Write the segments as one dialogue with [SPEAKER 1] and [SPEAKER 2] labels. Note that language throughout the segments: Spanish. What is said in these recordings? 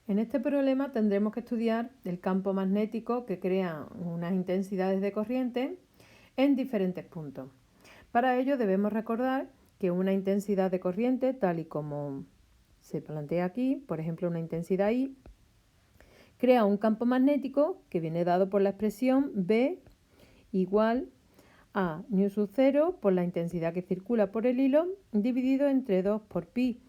[SPEAKER 1] En este problema tendremos que estudiar el campo magnético que crea unas intensidades de corriente en diferentes puntos. Para ello debemos recordar que una intensidad de corriente, tal y como se plantea aquí, por ejemplo una intensidad I, crea un campo magnético que viene dado por la expresión B igual a μ0 por la intensidad que circula por el hilo dividido entre 2 por pi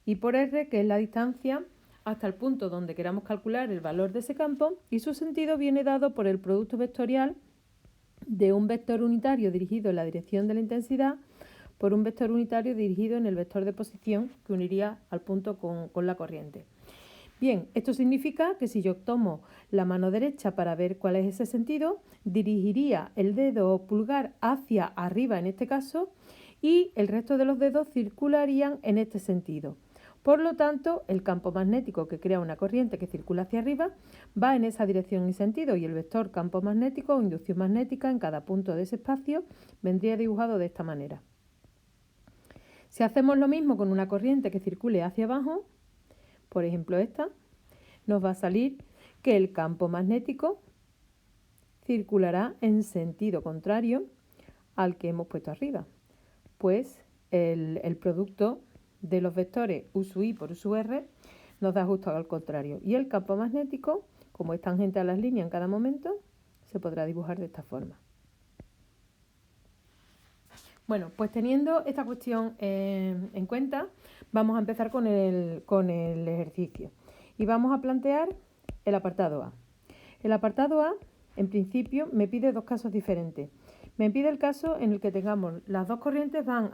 [SPEAKER 1] y por r, que es la distancia hasta el punto donde queramos calcular el valor de ese campo, y su sentido viene dado por el producto vectorial de un vector unitario dirigido en la dirección de la intensidad por un vector unitario dirigido en el vector de posición que uniría al punto con la corriente. Bien, esto significa que si yo tomo la mano derecha para ver cuál es ese sentido, dirigiría el dedo pulgar hacia arriba en este caso y el resto de los dedos circularían en este sentido. Por lo tanto, el campo magnético que crea una corriente que circula hacia arriba va en esa dirección y sentido, y el vector campo magnético o inducción magnética en cada punto de ese espacio vendría dibujado de esta manera. Si hacemos lo mismo con una corriente que circule hacia abajo, por ejemplo esta, nos va a salir que el campo magnético circulará en sentido contrario al que hemos puesto arriba, pues el producto de los vectores U sub I por U sub R nos da justo al contrario, y el campo magnético, como es tangente a las líneas en cada momento, se podrá dibujar de esta forma. Bueno, pues teniendo esta cuestión en cuenta, vamos a empezar con el ejercicio y vamos a plantear el apartado A. El apartado A, en principio, me pide dos casos diferentes. Me pide el caso en el que tengamos las dos corrientes van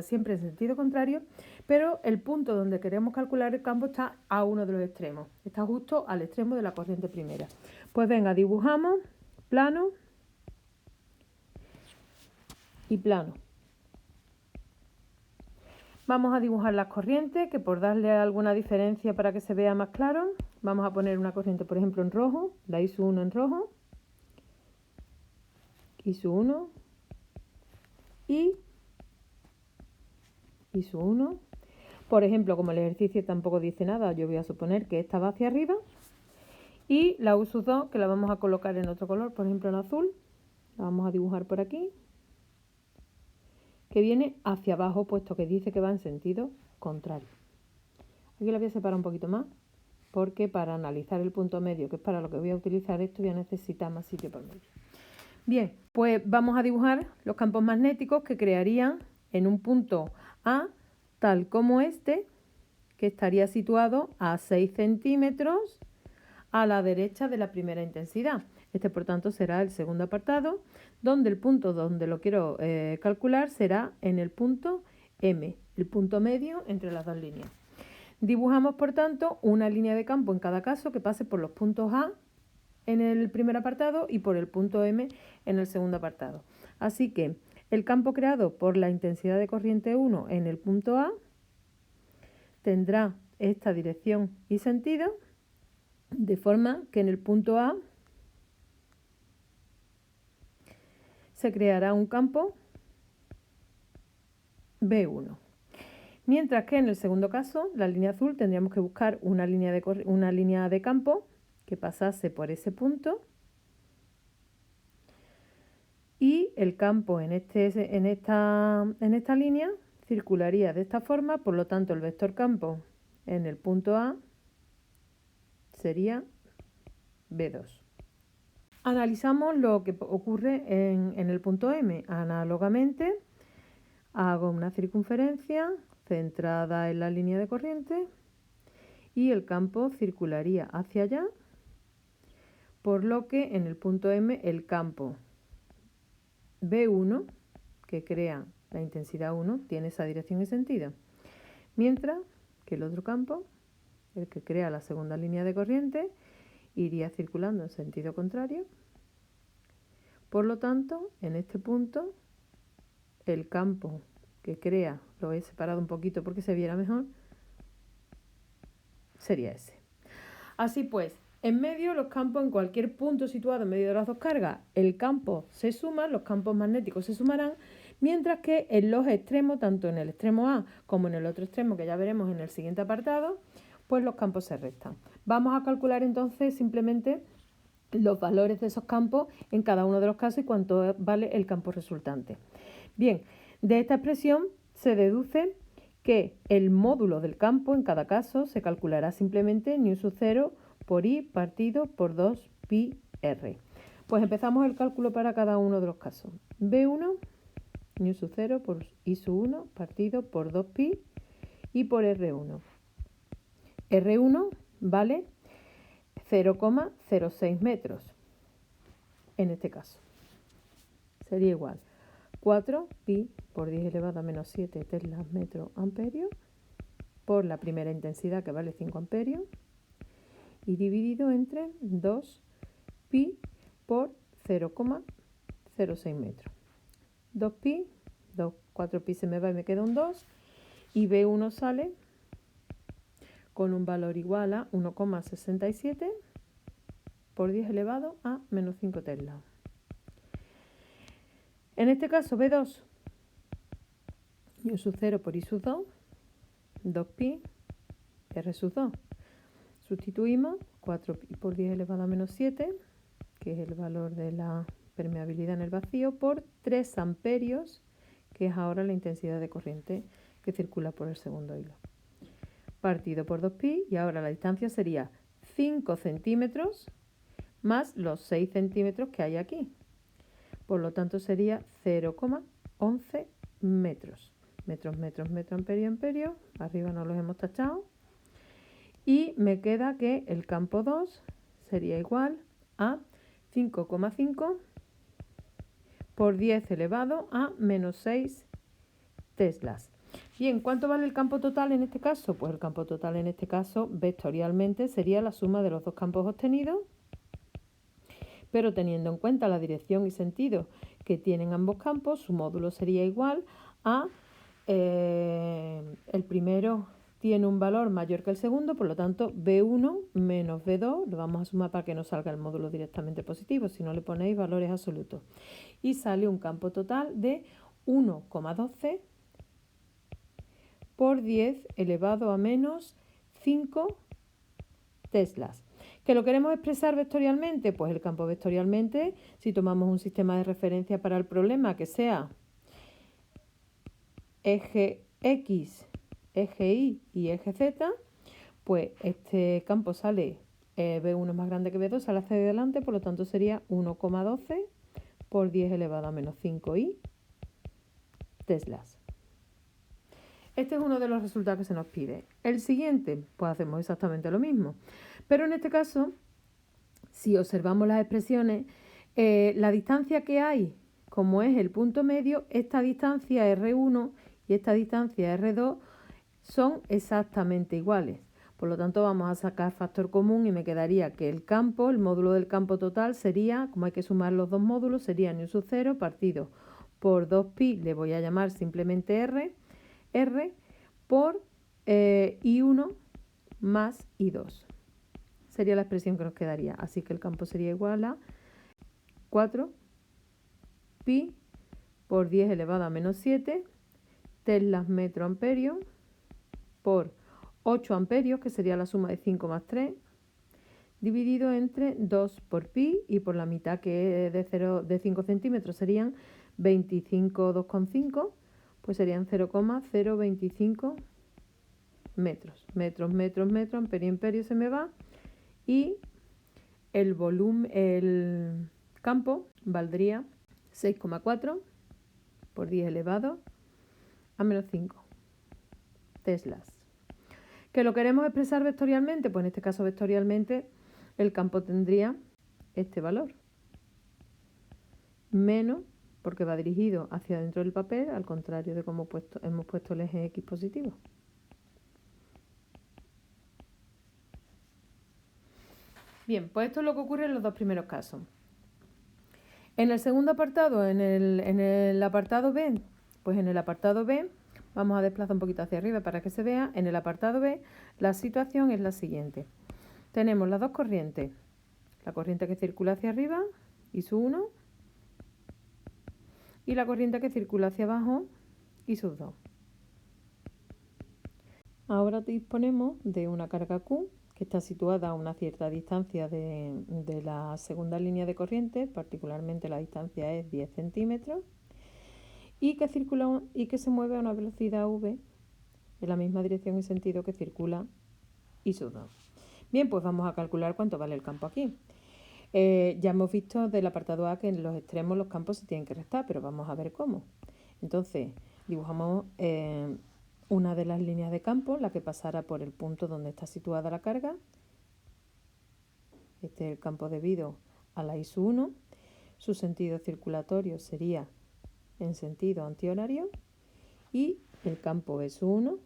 [SPEAKER 1] siempre en sentido contrario, pero el punto donde queremos calcular el campo está a uno de los extremos. Está justo al extremo de la corriente primera. Pues venga, dibujamos plano y plano. Vamos a dibujar las corrientes, que por darle alguna diferencia para que se vea más claro, vamos a poner una corriente, por ejemplo, en rojo, la I sub 1 en rojo, I sub 1 y I sub 1. Por ejemplo, como el ejercicio tampoco dice nada, yo voy a suponer que esta va hacia arriba, y la U sub 2, que la vamos a colocar en otro color, por ejemplo en azul, la vamos a dibujar por aquí, que viene hacia abajo, puesto que dice que va en sentido contrario. Aquí la voy a separar un poquito más, porque para analizar el punto medio, que es para lo que voy a utilizar esto, voy a necesitar más sitio por medio. Bien, pues vamos a dibujar los campos magnéticos que crearían en un punto A, tal como este, que estaría situado a 6 centímetros a la derecha de la primera intensidad. Este, por tanto, será el segundo apartado, donde el punto donde lo quiero calcular será en el punto M, el punto medio entre las dos líneas. Dibujamos, por tanto, una línea de campo en cada caso que pase por los puntos A en el primer apartado y por el punto M en el segundo apartado. Así que el campo creado por la intensidad de corriente 1 en el punto A tendrá esta dirección y sentido, de forma que en el punto A se creará un campo B1. Mientras que en el segundo caso, la línea azul, tendríamos que buscar una línea de campo que pasase por ese punto, y el campo en esta línea circularía de esta forma, por lo tanto el vector campo en el punto A sería B2. Analizamos lo que ocurre en el punto M. Análogamente, hago una circunferencia centrada en la línea de corriente y el campo circularía hacia allá, por lo que en el punto M el campo B1, que crea la intensidad 1, tiene esa dirección y sentido, mientras que el otro campo, el que crea la segunda línea de corriente, iría circulando en sentido contrario. Por lo tanto, en este punto, el campo que crea, lo he separado un poquito porque se viera mejor, sería ese. Así pues, en medio, los campos en cualquier punto situado en medio de las dos cargas, el campo se suma, los campos magnéticos se sumarán, mientras que en los extremos, tanto en el extremo A como en el otro extremo, que ya veremos en el siguiente apartado, pues los campos se restan. Vamos a calcular entonces simplemente los valores de esos campos en cada uno de los casos y cuánto vale el campo resultante. Bien, de esta expresión se deduce que el módulo del campo en cada caso se calculará simplemente μ0 por I partido por 2 pi r. Pues empezamos el cálculo para cada uno de los casos. B1, μ0 por I1 partido por 2 pi y por R1. R1 vale 0,06 metros. En este caso sería igual 4 pi por 10 elevado a menos 7 teslas metro amperio por la primera intensidad, que vale 5 amperios, y dividido entre 2 pi por 0,06 metros. 2 pi, 4 pi se me va y me queda un 2, y B1 sale con un valor igual a 1,67 por 10 elevado a menos 5 teslas. En este caso B2, μ0 por I sub 2, 2 pi R sub 2. Sustituimos 4 pi por 10 elevado a menos 7, que es el valor de la permeabilidad en el vacío, por 3 amperios, que es ahora la intensidad de corriente que circula por el segundo hilo. Partido por 2 pi, y ahora la distancia sería 5 centímetros más los 6 centímetros que hay aquí. Por lo tanto sería 0,11 metros. Metro, amperio. Arriba no los hemos tachado. Y me queda que el campo 2 sería igual a 5,5 por 10 elevado a menos 6 teslas. Bien, ¿cuánto vale el campo total en este caso? Pues el campo total en este caso vectorialmente sería la suma de los dos campos obtenidos, pero teniendo en cuenta la dirección y sentido que tienen ambos campos, su módulo sería igual a el primero tiene un valor mayor que el segundo, por lo tanto B1 menos B2, lo vamos a sumar para que no salga el módulo directamente positivo, si no le ponéis valores absolutos. Y sale un campo total de 1,12 por 10 elevado a menos 5 teslas. ¿Que lo queremos expresar vectorialmente? Pues el campo vectorialmente, si tomamos un sistema de referencia para el problema que sea eje X, eje Y y eje Z, pues este campo sale, B1 es más grande que B2, sale hacia adelante, por lo tanto sería 1,12 por 10 elevado a menos 5i teslas. Este es uno de los resultados que se nos pide. El siguiente, pues hacemos exactamente lo mismo. Pero en este caso, si observamos las expresiones, la distancia que hay, como es el punto medio, esta distancia R1 y esta distancia R2 son exactamente iguales. Por lo tanto, vamos a sacar factor común y me quedaría que el campo, el módulo del campo total sería, como hay que sumar los dos módulos, sería μ0 partido por 2pi, le voy a llamar simplemente R por I1 más I2. Sería la expresión que nos quedaría. Así que el campo sería igual a 4 pi por 10 elevado a menos 7 teslas metro amperio por 8 amperios, que sería la suma de 5 más 3, dividido entre 2 por pi y por la mitad, que es de 5 centímetros, serían 25, 2,5, pues serían 0,025 metros. Metro, amperio se me va, y el volumen, el campo valdría 6,4 por 10 elevado a menos 5 teslas. ¿Que lo queremos expresar vectorialmente? Pues en este caso vectorialmente el campo tendría este valor, menos, porque va dirigido hacia dentro del papel, al contrario de como hemos puesto el eje X positivo. Bien, pues esto es lo que ocurre en los dos primeros casos. En el segundo apartado, en el apartado B, pues en el apartado B, vamos a desplazar un poquito hacia arriba para que se vea. En el apartado B, la situación es la siguiente. Tenemos las dos corrientes. La corriente que circula hacia arriba, I1, y la corriente que circula hacia abajo, I2. Ahora disponemos de una carga Q que está situada a una cierta distancia de la segunda línea de corriente, particularmente la distancia es 10 centímetros, y que se mueve a una velocidad v en la misma dirección y sentido que circula I sub 2. Bien, pues vamos a calcular cuánto vale el campo aquí. Ya hemos visto del apartado A que en los extremos los campos se tienen que restar, pero vamos a ver cómo. Entonces, dibujamos una de las líneas de campo, la que pasará por el punto donde está situada la carga. Este es el campo debido a la I sub 1. Su sentido circulatorio sería en sentido antihorario. Y el campo B sub 1,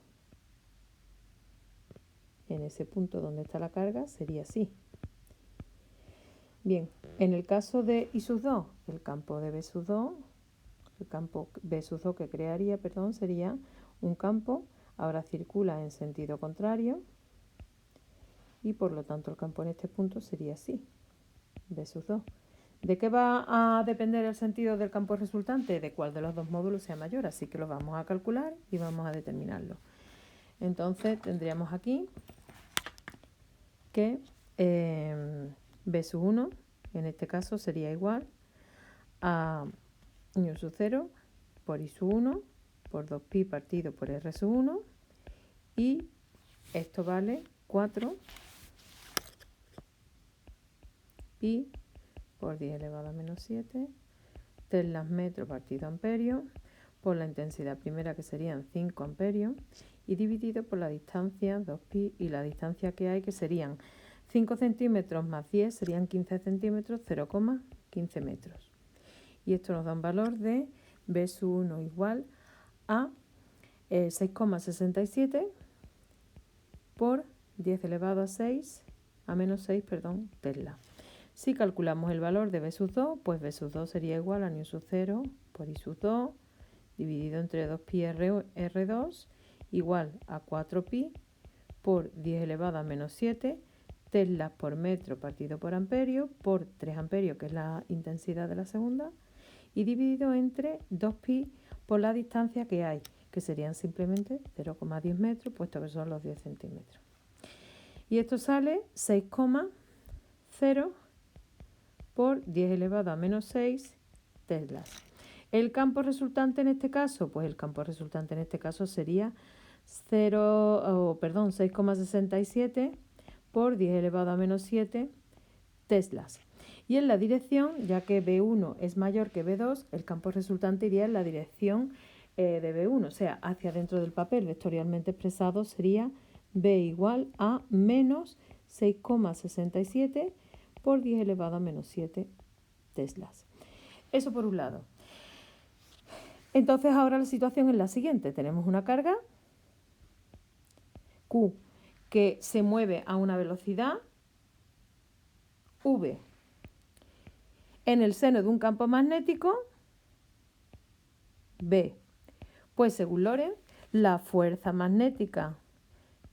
[SPEAKER 1] en ese punto donde está la carga, sería así. Bien, en el caso de I sub 2, el campo de B sub 2, el campo B sub 2 que crearía, sería un campo, ahora circula en sentido contrario, y por lo tanto el campo en este punto sería así, B sub 2. ¿De qué va a depender el sentido del campo resultante? De cuál de los dos módulos sea mayor, así que lo vamos a calcular y vamos a determinarlo. Entonces tendríamos aquí que B sub 1, en este caso, sería igual a ñu sub 0 por I sub 1 por 2pi partido por R sub 1, y esto vale 4 pi por 10 elevado a menos 7 teslas metro partido amperio por la intensidad primera, que serían 5 amperios, y dividido por la distancia 2pi y la distancia que hay, que serían 5 centímetros más 10 serían 15 centímetros, 0,15 metros. Y esto nos da un valor de B sub 1 igual a 6,67 por 10 elevado a 6, a menos 6, tesla. Si calculamos el valor de B sub 2, pues B sub 2 sería igual a ñu sub 0 por I sub 2 dividido entre 2pi R2 igual a 4pi por 10 elevado a menos 7 teslas por metro partido por amperio por 3 amperios, que es la intensidad de la segunda, y dividido entre 2pi por la distancia que hay, que serían simplemente 0,10 metros, puesto que son los 10 centímetros. Y esto sale 6,0 por 10 elevado a menos 6 teslas. El campo resultante en este caso, pues el campo resultante en este caso sería 6,67 por 10 elevado a menos 7 teslas. Y en la dirección, ya que B1 es mayor que B2, el campo resultante iría en la dirección de B1, o sea, hacia dentro del papel, vectorialmente expresado, sería B igual a menos 6,67 por 10 elevado a menos 7 teslas. Eso por un lado. Entonces ahora la situación es la siguiente. Tenemos una carga Q que se mueve a una velocidad V en el seno de un campo magnético B. Pues según Lorentz, la fuerza magnética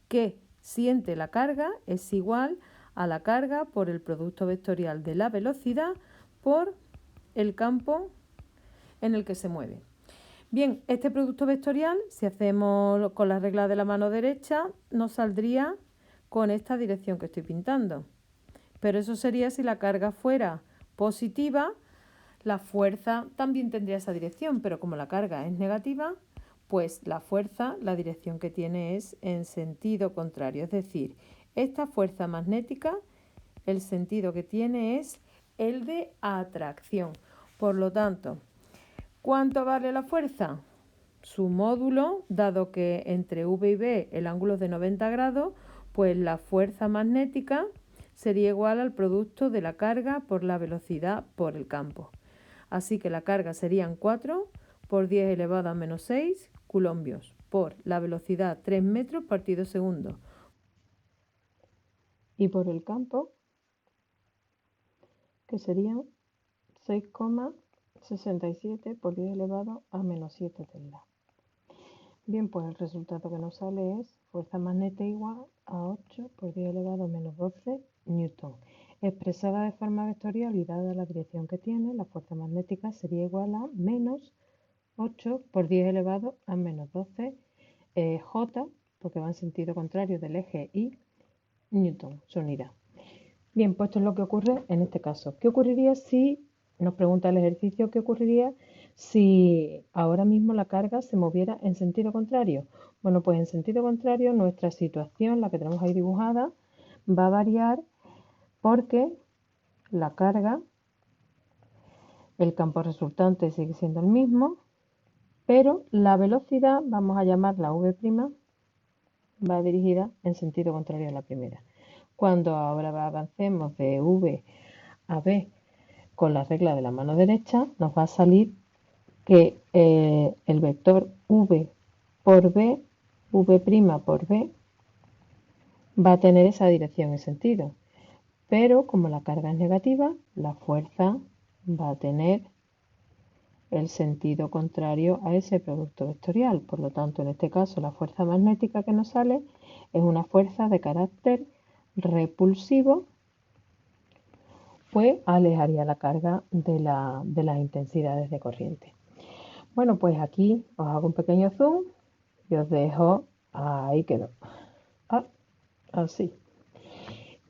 [SPEAKER 1] que siente la carga es igual a la carga por el producto vectorial de la velocidad por el campo en el que se mueve. Bien, este producto vectorial, si hacemos con la regla de la mano derecha, nos saldría con esta dirección que estoy pintando. Pero eso sería si la carga fuera positiva, la fuerza también tendría esa dirección, pero como la carga es negativa, pues la fuerza, la dirección que tiene es en sentido contrario. Es decir, esta fuerza magnética, el sentido que tiene es el de atracción. Por lo tanto, ¿cuánto vale la fuerza? Su módulo, dado que entre V y B el ángulo es de 90 grados, pues la fuerza magnética sería igual al producto de la carga por la velocidad por el campo. Así que la carga serían 4 por 10 elevado a menos 6 coulombios por la velocidad 3 metros partido segundo. Y por el campo, que serían 6,67 por 10 elevado a menos 7 tesla. Bien, pues el resultado que nos sale es fuerza magnética igual a 8 por 10 elevado a menos 12 newton. Expresada de forma vectorial y dada la dirección que tiene, la fuerza magnética sería igual a menos 8 por 10 elevado a menos 12 J, porque va en sentido contrario del eje Y, Newton, su unidad. Bien, pues esto es lo que ocurre en este caso. ¿Qué ocurriría si, nos pregunta el ejercicio, qué ocurriría si ahora mismo la carga se moviera en sentido contrario? Bueno, pues en sentido contrario nuestra situación, la que tenemos ahí dibujada, va a variar porque la carga, el campo resultante sigue siendo el mismo, pero la velocidad, vamos a llamarla v', va dirigida en sentido contrario a la primera. Cuando ahora avancemos de v a b con la regla de la mano derecha, nos va a salir que el vector v por b, v' por b, va a tener esa dirección y sentido. Pero como la carga es negativa, la fuerza va a tener el sentido contrario a ese producto vectorial. Por lo tanto, en este caso, la fuerza magnética que nos sale es una fuerza de carácter repulsivo, pues alejaría la carga de las intensidades de corriente. Bueno, pues aquí os hago un pequeño zoom y os dejo, ahí quedó, así,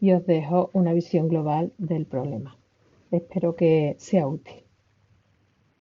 [SPEAKER 1] y os dejo una visión global del problema. Espero que sea útil.